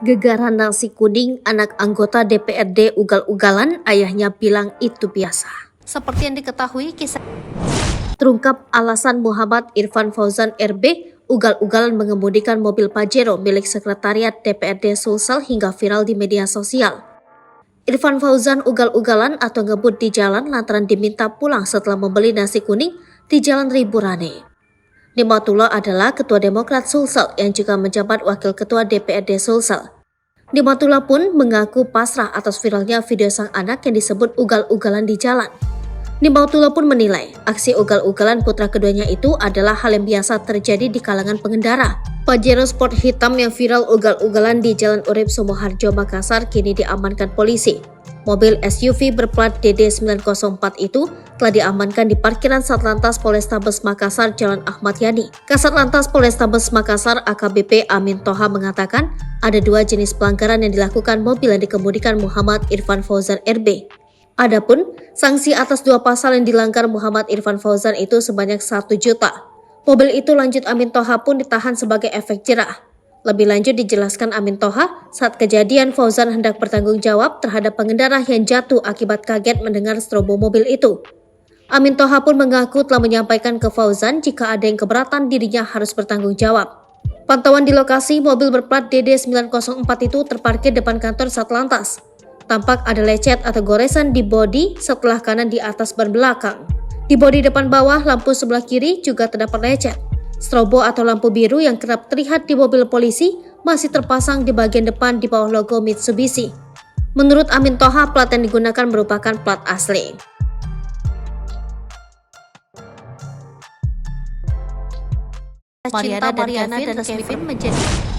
Gegaran nasi kuning, anak anggota DPRD ugal-ugalan, ayahnya bilang itu biasa. Seperti yang diketahui, kisah terungkap alasan Muhammad Irfan Fauzan RB ugal-ugalan mengemudikan mobil Pajero milik Sekretariat DPRD Sulsel hingga viral di media sosial. Irfan Fauzan ugal-ugalan atau ngebut di jalan lantaran diminta pulang setelah membeli nasi kuning di Jalan Riburane. Nimatullah adalah Ketua Demokrat Sulsel yang juga menjabat Wakil Ketua DPRD Sulsel. Nimatullah pun mengaku pasrah atas viralnya video sang anak yang disebut ugal-ugalan di jalan. Nimatullah pun menilai aksi ugal-ugalan putra keduanya itu adalah hal yang biasa terjadi di kalangan pengendara. Pajero Sport hitam yang viral ugal-ugalan di Jalan Urip Sumoharjo, Makassar kini diamankan polisi. Mobil SUV berplat DD904 itu telah diamankan di parkiran Satlantas Polrestabes Makassar Jalan Ahmad Yani. Kasatlantas Polrestabes Makassar AKBP Amin Toha mengatakan ada dua jenis pelanggaran yang dilakukan mobil yang dikemudikan Muhammad Irfan Fauzan RB. Adapun sanksi atas dua pasal yang dilanggar Muhammad Irfan Fauzan itu sebanyak 1 juta. Mobil itu, lanjut Amin Toha, pun ditahan sebagai efek jerah. Lebih lanjut dijelaskan Amin Toha, saat kejadian Fauzan hendak bertanggung jawab terhadap pengendara yang jatuh akibat kaget mendengar strobo mobil itu. Amin Toha pun mengaku telah menyampaikan ke Fauzan jika ada yang keberatan dirinya harus bertanggung jawab. Pantauan di lokasi, mobil berplat DD904 itu terparkir depan kantor Satlantas. Tampak ada lecet atau goresan di bodi setelah kanan di atas ban belakang. Di bodi depan bawah, lampu sebelah kiri juga terdapat lecet. Strobo atau lampu biru yang kerap terlihat di mobil polisi masih terpasang di bagian depan di bawah logo Mitsubishi. Menurut Amin Toha, plat yang digunakan merupakan plat asli. Mariana dan Kevin menjadi